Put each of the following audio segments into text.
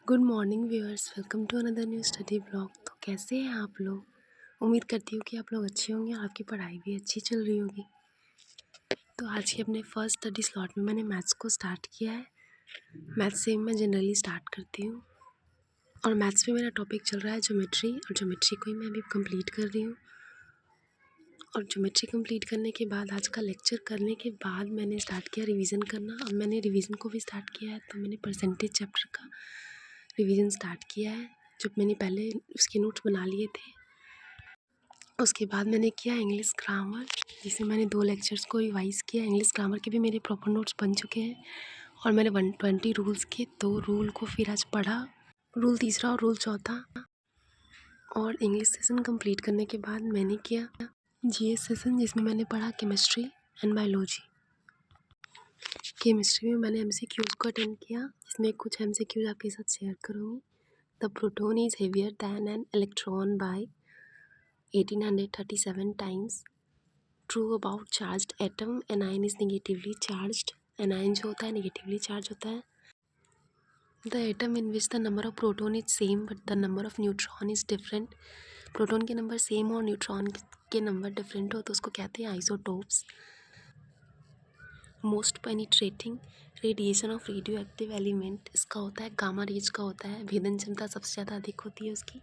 Good morning viewers, welcome to another new study blog. तो कैसे हैं आप लोग? उम्मीद करती हूँ कि आप लोग अच्छे होंगे और आपकी पढ़ाई भी अच्छी चल रही होगी। तो आज के अपने फर्स्ट स्टडी स्लॉट में मैंने मैथ्स को स्टार्ट किया है। मैथ्स से मैं जनरली स्टार्ट करती हूँ और मैथ्स में मेरा टॉपिक चल रहा है ज्योमेट्री, और ज्योमेट्री को ही मैं अभी कंप्लीट कर रही हूँ। और ज्योमेट्री कंप्लीट करने के बाद, आज का लेक्चर करने के बाद, मैंने स्टार्ट किया रिवीजन करना। अब मैंने रिवीजन को भी स्टार्ट किया है, तो मैंने परसेंटेज चैप्टर का रिवीजन स्टार्ट किया है, जो मैंने पहले उसके नोट्स बना लिए थे। उसके बाद मैंने किया इंग्लिश ग्रामर, जिसमें मैंने 2 लेक्चर्स को रिवाइज़ किया। इंग्लिश ग्रामर के भी मेरे प्रॉपर नोट्स बन चुके हैं और मैंने 120 रूल्स के 2 रूल को फिर आज पढ़ा, रूल तीसरा और रूल चौथा। और इंग्लिश सेशन कंप्लीट करने के बाद मैंने किया जीएस सेशन, जिसमें मैंने पढ़ा केमिस्ट्री एंड बायोलॉजी। केमिस्ट्री में मैंने एमसीक्यूज़ को अटेंड किया, जिसमें कुछ एमसीक्यूज़ आपके साथ शेयर करूँगी। The proton is heavier than an electron by 1837 times. True about charged atom, anion is negatively charged. Anion जो होता है नेगेटिवली चार्ज होता है। The atom in which the number of proton is same but the number of neutron is different. Proton के number same और neutron के number different हो तो उसको कहते हैं isotopes. Most penetrating radiation of radioactive element, इसका होता है गामा रेज का होता है। भेदन क्षमता सबसे ज़्यादा अधिक होती है उसकी।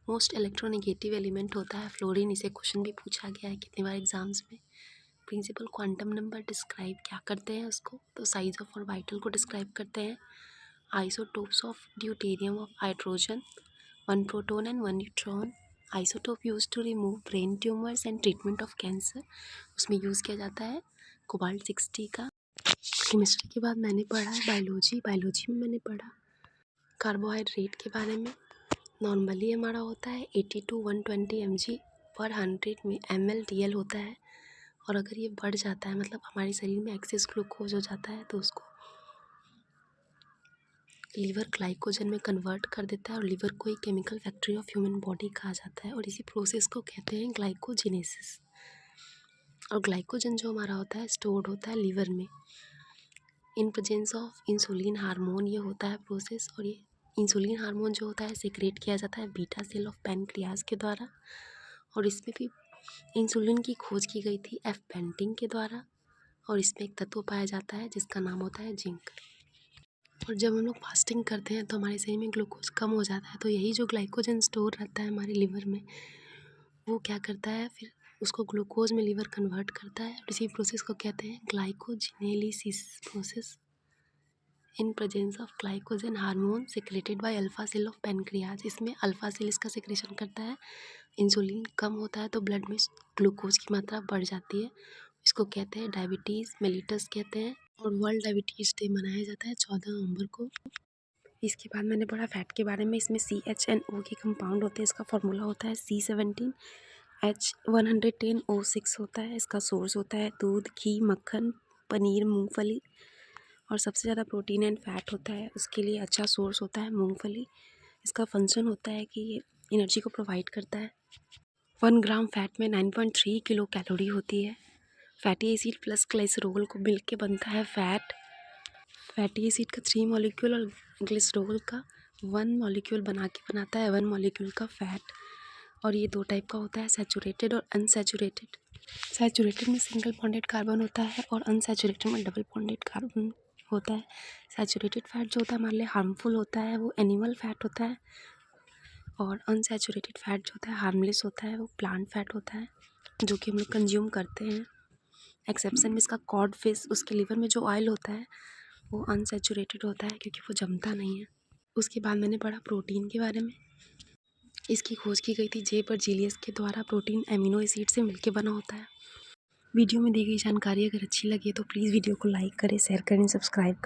मोस्ट इलेक्ट्रोनेगेटिव एलिमेंट होता है फ्लोरीन। इसे क्वेश्चन भी पूछा गया है कितनी बार एग्जाम्स में। प्रिंसिपल क्वांटम नंबर डिस्क्राइब क्या करते हैं उसको, तो साइज ऑफ ऑर्बिटल को डिस्क्राइब करते हैं। Isotopes of deuterium of hydrogen, 1 proton and 1 neutron. Isotope use to remove brain tumours and treatment of cancer, उसमें यूज़ किया जाता है कोबाल्ट 60 का। केमिस्ट्री के बाद मैंने पढ़ा है बायोलॉजी। बायोलॉजी में मैंने पढ़ा कार्बोहाइड्रेट के बारे में। नॉर्मली हमारा होता है 80 to 120 mg पर 100 में ml DL होता है, और अगर ये बढ़ जाता है, मतलब हमारे शरीर में एक्सेस ग्लूकोज हो जाता है, तो उसको लीवर ग्लाइकोजन में कन्वर्ट कर देता है, और लीवर को एक chemical factory of human body कहा जाता है, और इसी प्रोसेस को कहते हैं ग्लाइकोजेनेसिस। और ग्लाइकोजन जो हमारा होता है स्टोर्ड होता है लीवर में इन प्रेजेंस ऑफ इंसुलिन हार्मोन। ये होता है प्रोसेस, और ये इंसुलिन हार्मोन जो होता है सेक्रेट किया जाता है बीटा सेल ऑफ पैनक्रियाज के द्वारा। और इसमें भी इंसुलिन की खोज की गई थी एफ बेंटिंग के द्वारा, और इसमें एक तत्व पाया जाता है जिसका नाम होता है जिंक। और जब हम लोग फास्टिंग करते हैं तो हमारे शरीर में ग्लूकोज कम हो जाता है, तो यही जो ग्लाइकोजन स्टोर रहता है हमारे लीवर में, वो क्या करता है, फिर उसको ग्लूकोज में लीवर कन्वर्ट करता है, और इसी प्रोसेस को कहते हैं glycogenolysis process in presence of glycogen hormone secreted by alpha cell of pancreas. इसमें अल्फा सेल इसका सेक्रेशन करता है। इंसुलिन कम होता है तो ब्लड में ग्लूकोज की मात्रा बढ़ जाती है, इसको कहते हैं डायबिटीज़ मेलिटस कहते हैं। और वर्ल्ड डायबिटीज़ डे मनाया जाता है 14 नवंबर को। इसके बाद मैंने पढ़ा फैट के बारे में। इसमें CHNO के कंपाउंड होते हैं, इसका फॉर्मूला होता है C17H110O6 होता है। इसका सोर्स होता है दूध, घी, मक्खन, पनीर, मूंगफली। और सबसे ज़्यादा प्रोटीन एंड फैट होता है, उसके लिए अच्छा सोर्स होता है मूंगफली। इसका फंक्शन होता है कि ये एनर्जी को प्रोवाइड करता है। 1 ग्राम फैट में 9.3 किलो कैलोरी होती है। फैटी एसिड प्लस ग्लिसरॉल को मिल के बनता है फैट। फैटी एसिड का 3 मॉलिक्यूल और ग्लिसरॉल का 1 मॉलिक्यूल बना के बनाता है 1 मॉलिक्यूल का फैट। और ये 2 टाइप का होता है, सैचुरेटेड और अनसैचुरेटेड। सैचुरेटेड में सिंगल बॉन्डेड कार्बन होता है और अनसैचुरेटेड में डबल बॉन्डेड कार्बन होता है। सैचुरेटेड फैट जो होता है हमारे लिए हार्मफुल होता है, वो एनिमल फैट होता है। और अनसैचुरेटेड फैट जो होता है हार्मलेस होता है, वो प्लांट फैट होता है, जो कि हम लोग कंज्यूम करते हैं। एक्सेप्शन में इसका कॉड फिश, उसके लिवर में जो ऑयल होता है वो अनसैचुरेटेड होता है, क्योंकि वो जमता नहीं है। उसके बाद मैंने पढ़ा प्रोटीन के बारे में। इसकी खोज की गई थी जे बर्जीलियस के द्वारा। प्रोटीन एमिनो एसिड से मिलकर बना होता है। वीडियो में दी गई जानकारी अगर अच्छी लगी तो प्लीज़ वीडियो को लाइक करें, शेयर करें, सब्सक्राइब करें।